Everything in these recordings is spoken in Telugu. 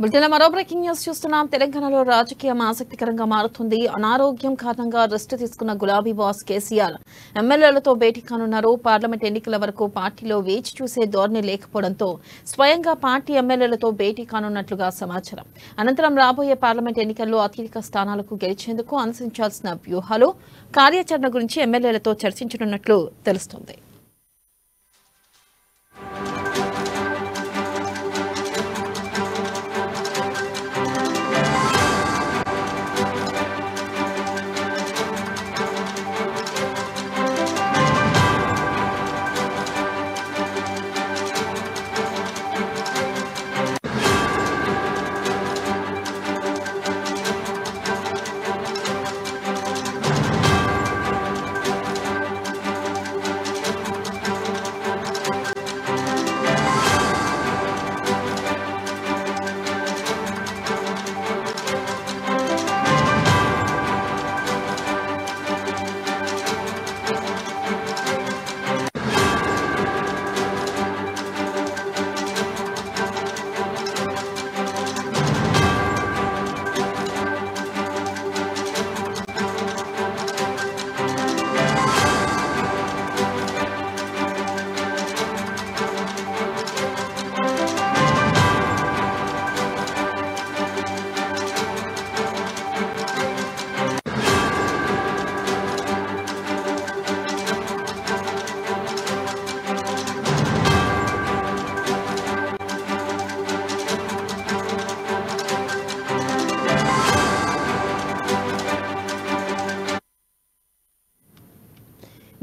బులెటిన్లో మరో బ్రేకింగ్ న్యూస్ చూస్తున్నాం. తెలంగాణలో రాజకీయం ఆసక్తికరంగా మారుతుంది. అనారోగ్యం కారణంగా రెస్ట్ తీసుకున్న గులాబీ బాస్ కేసీఆర్ ఎమ్మెల్యేలతో భేటీ కానున్నారు. పార్లమెంట్ ఎన్నికల వరకు పార్టీలో వేచి చూసే ధోరణి లేకపోవడంతో స్వయంగా పార్టీ ఎమ్మెల్యేలతో భేటీ కానున్నట్లుగా సమాచారం. అనంతరం రాబోయే పార్లమెంట్ ఎన్నికల్లో అత్యధిక స్థానాలకు గెలిచేందుకు అనుసరించాల్సిన వ్యూహాలు, కార్యాచరణ గురించి ఎమ్మెల్యేలతో చర్చించనున్నట్లు తెలుస్తోంది.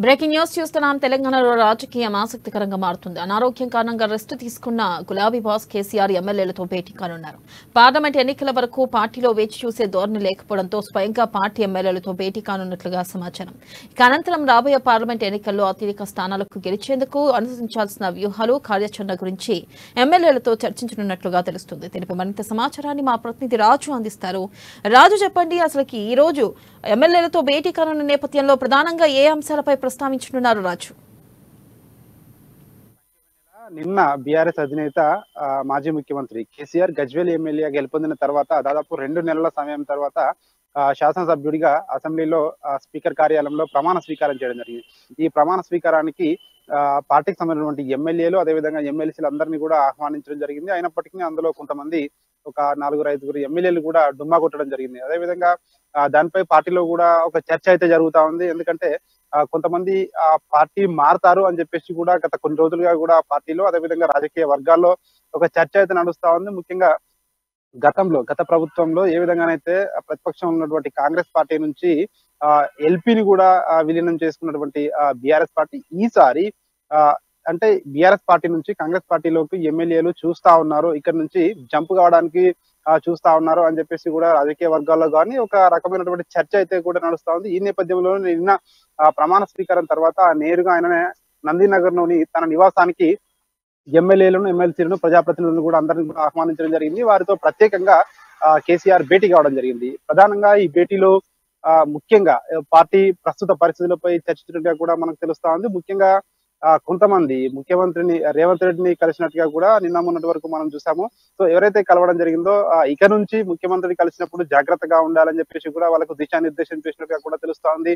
బ్రేకింగ్ న్యూస్ చూస్తున్నాం. తెలంగాణలో రాజకీయం ఆసక్తికరంగా మారుతుంది. అనారోగ్యం కారణంగా రెస్ట్ తీసుకున్న గులాబీ బాస్ కేసీఆర్ ఎమ్మెల్యేలతో భేటీ కానున్నారు. పార్లమెంట్ ఎన్నికల వరకు పార్టీలో వేచి చూసే ధోరణి లేకపోవడంతో స్వయంగా పార్టీ ఎమ్మెల్యేలతో భేటీ కానున్నట్లుగా సమాచారం. ఇక అనంతరం రాబోయే పార్లమెంట్ ఎన్నికల్లో అత్యధిక స్థానాలకు గెలిచేందుకు అనుసరించాల్సిన వ్యూహాలు, కార్యాచరణ గురించి ఎమ్మెల్యేలతో చర్చించనున్నట్లుగా తెలుస్తుంది. దీనిపై మరింత సమాచారాన్ని మా ప్రతినిధి రాజు అందిస్తారు. రాజు, చెప్పండి, అసలుకి ఈ రోజు ఎమ్మెల్యేలతో భేటీ కానున్న నేపథ్యంలో ప్రధానంగా ఏ అంశాలపై ప్రస్తావించనున్నారు రాజు? నిన్న బీఆర్ఎస్ అధినేత మాజీ ముఖ్యమంత్రి కేసీఆర్ గజ్వేల్ ఎమ్మెల్యే గెలుపొందిన తర్వాత దాదాపు 2 నెలల సమయం తర్వాత శాసనసభ్యుడిగా అసెంబ్లీలో స్పీకర్ కార్యాలయంలో ప్రమాణ స్వీకారం చేయడం జరిగింది. ఈ ప్రమాణ స్వీకారానికి పార్టీకి సంబంధించినటువంటి ఎమ్మెల్యేలు, అదేవిధంగా ఎమ్మెల్సీలు అందరినీ కూడా ఆహ్వానించడం జరిగింది. అయినప్పటికీ అందులో కొంతమంది ఒక 4-5 ఎమ్మెల్యేలు కూడా డుమ్మా కొట్టడం జరిగింది. అదేవిధంగా దానిపై పార్టీలో కూడా ఒక చర్చ అయితే జరుగుతా ఉంది. ఎందుకంటే కొంతమంది పార్టీ మారతారు అని చెప్పేసి కూడా గత కొన్ని రోజులుగా కూడా పార్టీలో, అదేవిధంగా రాజకీయ వర్గాల్లో ఒక చర్చ అయితే నడుస్తా ఉంది. ముఖ్యంగా గత ప్రభుత్వంలో ఏ విధంగానైతే ప్రతిపక్షం ఉన్నటువంటి కాంగ్రెస్ పార్టీ నుంచి ఎల్పీని కూడా విలీనం చేసుకున్నటువంటి బీఆర్ఎస్ పార్టీ ఈసారి అంటే బీఆర్ఎస్ పార్టీ నుంచి కాంగ్రెస్ పార్టీలోకి ఎమ్మెల్యేలు చూస్తా ఉన్నారు, ఇక్కడ నుంచి జంప్ కావడానికి చూస్తా ఉన్నారు అని చెప్పేసి కూడా రాజకీయ వర్గాల్లో కానీ ఒక రకమైనటువంటి చర్చ అయితే కూడా నడుస్తా ఉంది. ఈ నేపథ్యంలో నిన్న ప్రమాణ స్వీకారం తర్వాత నేరుగా ఆయన నందినగర్ లోని తన నివాసానికి ఎమ్మెల్యేలను, ఎమ్మెల్సీలను, ప్రజాప్రతినిధులను కూడా అందరిని కూడా ఆహ్వానించడం జరిగింది. వారితో ప్రత్యేకంగా కేసీఆర్ భేటీ కావడం జరిగింది. ప్రధానంగా ఈ భేటీలో ముఖ్యంగా పార్టీ ప్రస్తుత పరిస్థితులపై చర్చించినట్టుగా కూడా మనకు తెలుస్తా ఉంది. ముఖ్యంగా కొంతమంది ముఖ్యమంత్రిని రేవంత్ రెడ్డిని కలిసినట్టుగా కూడా నిన్న మొన్నటి వరకు మనం చూసాము. సో ఎవరైతే కలవడం జరిగిందో ఇక నుంచి ముఖ్యమంత్రిని కలిసినప్పుడు జాగ్రత్తగా ఉండాలని చెప్పేసి కూడా వాళ్ళకు దిశానిర్దేశం చేసినట్టుగా కూడా తెలుస్తా ఉంది.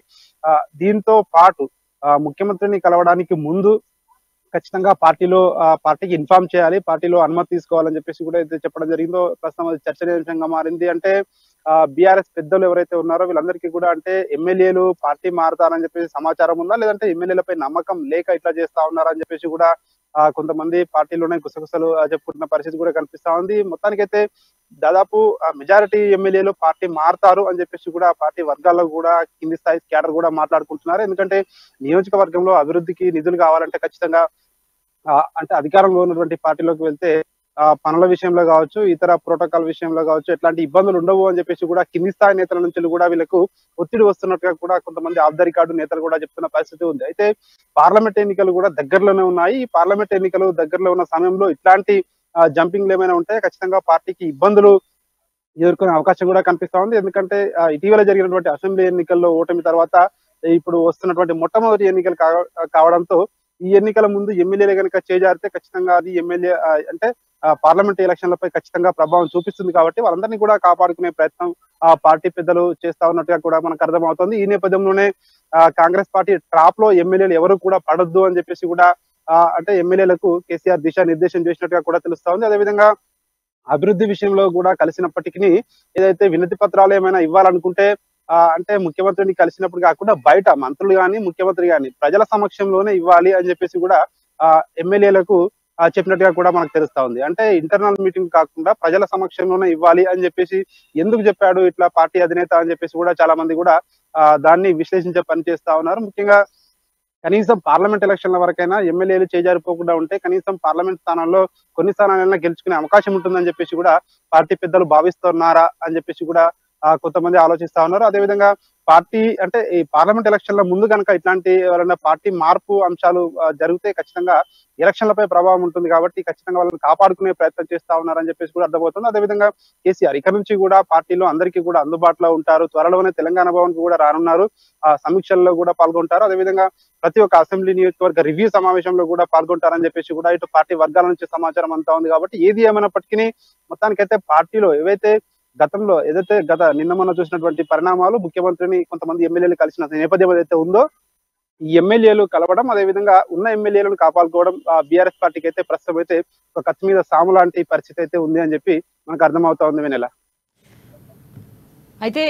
దీంతో పాటు ముఖ్యమంత్రిని కలవడానికి ముందు ఖచ్చితంగా పార్టీకి ఇన్ఫార్మ్ చేయాలి, పార్టీలో అనుమతి తీసుకోవాలని చెప్పేసి కూడా అయితే చెప్పడం జరిగిందో ప్రస్తుతం అది చర్చనీయాంశంగా మారింది. అంటే బీఆర్ఎస్ పెద్దలు ఎవరైతే ఉన్నారో వీళ్ళందరికీ కూడా అంటే ఎమ్మెల్యేలు పార్టీ మారతారని చెప్పేసి సమాచారం ఉందా, లేదంటే ఎమ్మెల్యేలపై నమ్మకం లేక ఇట్లా చేస్తా ఉన్నారని చెప్పేసి కూడా కొంతమంది పార్టీలోనే గుసగుసలు చెప్పుకుంటున్న పరిస్థితి కూడా కనిపిస్తా ఉంది. మొత్తానికైతే దాదాపు మెజారిటీ ఎమ్మెల్యేలు పార్టీ మారతారు అని చెప్పేసి కూడా పార్టీ వర్గాల్లో కూడా కింది స్థాయి క్యాడర్ కూడా మాట్లాడుకుంటున్నారు. ఎందుకంటే నియోజకవర్గంలో అభివృద్ధికి నిధులు కావాలంటే ఖచ్చితంగా అంటే అధికారంలో ఉన్నటువంటి పార్టీలోకి వెళ్తే పనుల విషయంలో కావచ్చు, ఇతర ప్రోటోకాల్ విషయంలో కావచ్చు ఎట్లాంటి ఇబ్బందులు ఉండవు అని చెప్పేసి కూడా కింది స్థాయి నేతల నుంచి కూడా వీళ్ళకు ఒత్తిడి వస్తున్నట్టుగా కూడా కొంతమంది ఆఫ్ ద రికార్డు నేతలు కూడా చెప్తున్న పరిస్థితి ఉంది. అయితే పార్లమెంట్ ఎన్నికలు కూడా దగ్గరలోనే ఉన్నాయి. ఈ పార్లమెంట్ ఎన్నికలు దగ్గరలో ఉన్న సమయంలో ఇట్లాంటి జంపింగ్లు ఏమైనా ఉంటే ఖచ్చితంగా పార్టీకి ఇబ్బందులు ఎదుర్కొనే అవకాశం కూడా కనిపిస్తా ఉంది. ఎందుకంటే ఇటీవల జరిగినటువంటి అసెంబ్లీ ఎన్నికల్లో ఓటమి తర్వాత ఇప్పుడు వస్తున్నటువంటి మొట్టమొదటి ఎన్నికలు కావడంతో ఈ ఎన్నికల ముందు ఎమ్మెల్యేలు కనుక చేజారితే ఖచ్చితంగా అది ఎమ్మెల్యే అంటే పార్లమెంట్ ఎలక్షన్లపై ఖచ్చితంగా ప్రభావం చూపిస్తుంది కాబట్టి వాళ్ళందరినీ కూడా కాపాడుకునే ప్రయత్నం పార్టీ పెద్దలు చేస్తా ఉన్నట్టుగా కూడా మనకు అర్థమవుతుంది. ఈ నేపథ్యంలోనే కాంగ్రెస్ పార్టీ ట్రాప్ లో ఎమ్మెల్యేలు ఎవరు కూడా పడొద్దు అని చెప్పేసి కూడా అంటే ఎమ్మెల్యేలకు కేసీఆర్ దిశానిర్దేశం చేసినట్టుగా కూడా తెలుస్తా ఉంది. అదేవిధంగా అభివృద్ధి విషయంలో కూడా కలిసినప్పటికీ ఏదైతే వినతి పత్రాలు ఏమైనా ఇవ్వాలనుకుంటే అంటే ముఖ్యమంత్రిని కలిసినప్పుడు కాకుండా బయట మంత్రులు గాని ముఖ్యమంత్రి గాని ప్రజల సమక్షంలోనే ఇవ్వాలి అని చెప్పేసి కూడా ఎమ్మెల్యేలకు చెప్పినట్టుగా కూడా మనకు తెలుస్తా ఉంది. అంటే ఇంటర్నల్ మీటింగ్ కాకుండా ప్రజల సమక్షంలోనే ఇవ్వాలి అని చెప్పేసి ఎందుకు చెప్పాడు ఇట్లా పార్టీ అధినేత అని చెప్పేసి కూడా చాలా మంది కూడా దాన్ని విశ్లేషించే పని చేస్తా ఉన్నారు. ముఖ్యంగా కనీసం పార్లమెంట్ ఎలక్షన్ల వరకైనా ఎమ్మెల్యేలు చేజారిపోకుండా ఉంటే కనీసం పార్లమెంట్ స్థానాల్లో కొన్ని స్థానాలైనా గెలుచుకునే అవకాశం ఉంటుందని చెప్పేసి కూడా పార్టీ పెద్దలు భావిస్తున్నారా అని చెప్పేసి కూడా కొంతమంది ఆలోచిస్తా ఉన్నారు. అదేవిధంగా పార్టీ అంటే ఈ పార్లమెంట్ ఎలక్షన్ల ముందు కనుక ఇట్లాంటి ఎవరైనా పార్టీ మార్పు అంశాలు జరిగితే ఖచ్చితంగా ఎలక్షన్లపై ప్రభావం ఉంటుంది కాబట్టి ఖచ్చితంగా వాళ్ళని కాపాడుకునే ప్రయత్నం చేస్తా ఉన్నారని చెప్పేసి కూడా అర్థమవుతుంది. అదేవిధంగా కేసీఆర్ ఇక నుంచి కూడా పార్టీలో అందరికీ కూడా అందుబాటులో ఉంటారు. త్వరలోనే తెలంగాణ భవన్ కు కూడా రానున్నారు. సమీక్షల్లో కూడా పాల్గొంటారు. అదేవిధంగా ప్రతి ఒక్క అసెంబ్లీ నియోజకవర్గ రివ్యూ సమావేశంలో కూడా పాల్గొంటారని చెప్పేసి కూడా ఇటు పార్టీ వర్గాల నుంచి సమాచారం అంతా ఉంది. కాబట్టి ఏది ఏమైనప్పటికీ మొత్తానికైతే పార్టీలో గతంలో ఏదైతే నిన్న మొన్న చూసినటువంటి పరిణామాలు ముఖ్యమంత్రిని కొంతమంది ఎమ్మెల్యేలు కలిసిన నేపథ్యం ఏదైతే ఉందో ఈ ఎమ్మెల్యేలు కలవడం అదేవిధంగా ఉన్న ఎమ్మెల్యేలను కాపాడుకోవడం బీఆర్ఎస్ పార్టీకి అయితే ప్రస్తుతం అయితే ఒక కత్తి మీద సాము లాంటి పరిస్థితి అయితే ఉంది అని చెప్పి మనకు అర్థమవుతా ఉంది వెనెల. అయితే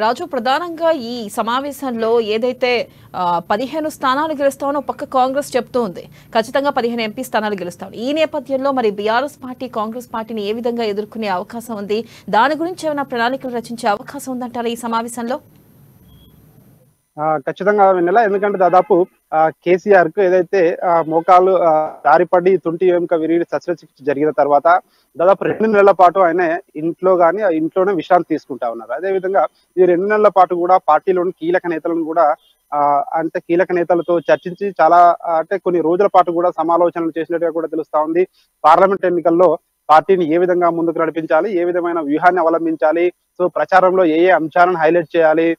రాజు, ప్రధానంగా ఈ సమావేశంలో ఏదైతే 15 స్థానాలు గెలుస్తామో పక్క కాంగ్రెస్ చెప్తూ ఉంది, ఖచ్చితంగా 15 ఎంపీ స్థానాలు గెలుస్తాం. ఈ నేపథ్యంలో మరి బీఆర్ఎస్ పార్టీ కాంగ్రెస్ పార్టీని ఏ విధంగా ఎదుర్కొనే అవకాశం ఉంది? దాని గురించి ఏమైనా ప్రణాళికలు రచించే అవకాశం ఉందంటారా ఈ సమావేశంలో? ఖచ్చితంగా వెన్నెల. ఎందుకంటే దాదాపు కేసీఆర్ కు ఏదైతే మోకాలు దారిపడి తుంటి వెనుక విరిగి శస్త్రచికిత్స జరిగిన తర్వాత దాదాపు 2 నెలల పాటు ఆయన ఇంట్లోనే విశ్రాంతి తీసుకుంటా ఉన్నారు. అదేవిధంగా ఈ 2 నెలల పాటు కూడా పార్టీలోని కీలక నేతలను కూడా అంటే కీలక నేతలతో చర్చించి చాలా అంటే కొన్ని రోజుల పాటు కూడా సమాలోచనలు చేసినట్టుగా కూడా తెలుస్తా ఉంది. పార్లమెంట్ ఎన్నికల్లో పార్టీని ఏ విధంగా ముందుకు నడిపించాలి, ఏ విధమైన వ్యూహాన్ని అవలంబించాలి, సో ప్రచారంలో ఏ అంశాలను హైలైట్ చేయాలి,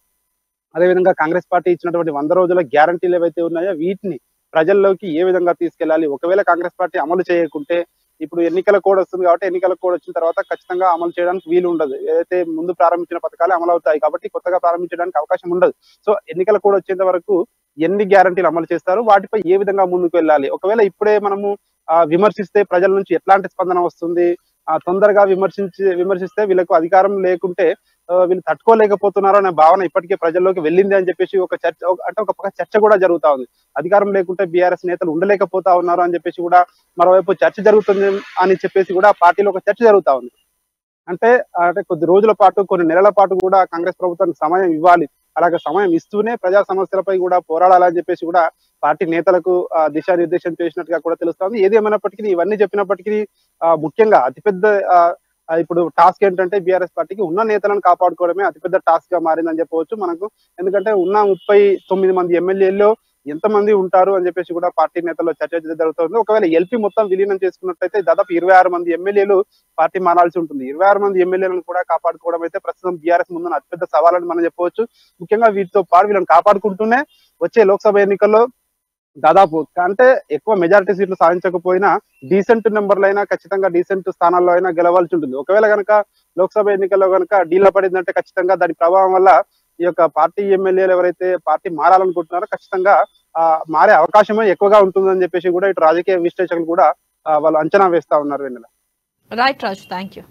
అదేవిధంగా కాంగ్రెస్ పార్టీ ఇచ్చినటువంటి 100 రోజుల గ్యారంటీలు ఏవైతే ఉన్నాయో వీటిని ప్రజల్లోకి ఏ విధంగా తీసుకెళ్లాలి, ఒకవేళ కాంగ్రెస్ పార్టీ అమలు చేయకుంటే ఇప్పుడు ఎన్నికల కోడ్ వస్తుంది కాబట్టి ఎన్నికల కోడ్ వచ్చిన తర్వాత ఖచ్చితంగా అమలు చేయడానికి వీలు ఉండదు. ఏదైతే ముందు ప్రారంభించిన పథకాలు అమలు అవుతాయి కాబట్టి కొత్తగా ప్రారంభించడానికి అవకాశం ఉండదు. సో ఎన్నికల కోడ్ వచ్చేంత వరకు ఎన్ని గ్యారంటీలు అమలు చేస్తారు, వాటిపై ఏ విధంగా ముందుకు వెళ్ళాలి, ఒకవేళ ఇప్పుడే మనము విమర్శిస్తే ప్రజల నుంచి ఎట్లాంటి స్పందన వస్తుంది, తొందరగా విమర్శిస్తే వీళ్ళకు అధికారం లేకుంటే వీళ్ళు తట్టుకోలేకపోతున్నారు అనే భావన ఇప్పటికే ప్రజల్లోకి వెళ్ళింది అని చెప్పేసి ఒక చర్చ, అంటే ఒక పక్క చర్చ కూడా జరుగుతా ఉంది. అధికారం లేకుంటే బీఆర్ఎస్ నేతలు ఉండలేకపోతా ఉన్నారు అని చెప్పేసి కూడా మరోవైపు చర్చ జరుగుతుంది అని చెప్పేసి కూడా పార్టీలో ఒక చర్చ జరుగుతా ఉంది. అంటే కొద్ది రోజుల పాటు కొన్ని నెలల పాటు కూడా కాంగ్రెస్ ప్రభుత్వానికి సమయం ఇవ్వాలి, అలాగే సమయం ఇస్తూనే ప్రజా సమస్యలపై కూడా పోరాడాలని చెప్పేసి కూడా పార్టీ నేతలకు దిశానిర్దేశం చేసినట్టుగా కూడా తెలుస్తోంది. ఏది ఏమైనప్పటికీ ఇవన్నీ చెప్పినప్పటికీ ముఖ్యంగా అతిపెద్ద ఇప్పుడు టాస్క్ ఏంటంటే బీఆర్ఎస్ పార్టీకి ఉన్న నేతలను కాపాడుకోవడమే అతిపెద్ద టాస్క్ గా మారిందని చెప్పవచ్చు మనకు. ఎందుకంటే ఉన్న 39 మంది ఎమ్మెల్యేల్లో ఎంతమంది ఉంటారు అని చెప్పేసి కూడా పార్టీ నేతల్లో చర్చ జరుగుతుంది. ఒకవేళ ఎల్పీ మొత్తం విలీనం చేసుకున్నట్లయితే దాదాపు 26 మంది ఎమ్మెల్యేలు పార్టీ మారాల్సి ఉంటుంది. 26 మంది ఎమ్మెల్యేలను కూడా కాపాడుకోవడం అయితే ప్రస్తుతం బీఆర్ఎస్ ముందున్న అతిపెద్ద సవాలని మనం చెప్పవచ్చు. ముఖ్యంగా వీటితో పాటు వీళ్ళని కాపాడుకుంటూనే వచ్చే లోక్సభ ఎన్నికల్లో దాదాపు అంటే ఎక్కువ మెజారిటీ సీట్లు సాధించకపోయినా డీసెంట్ నెంబర్లు అయినా ఖచ్చితంగా డీసెంట్ స్థానాల్లో అయినా గెలవాల్సి ఉంటుంది. ఒకవేళ కనుక లోక్సభ ఎన్నికల్లో కనుక డీలా పడిందంటే ఖచ్చితంగా దాని ప్రభావం వల్ల ఈ యొక్క పార్టీ ఎమ్మెల్యేలు ఎవరైతే పార్టీ మారాలనుకుంటున్నారో ఖచ్చితంగా మారే అవకాశమే ఎక్కువగా ఉంటుందని చెప్పేసి కూడా ఇటు రాజకీయ విశ్లేషకులు కూడా వాళ్ళు అంచనా వేస్తా ఉన్నారు. Right Raju, thank you.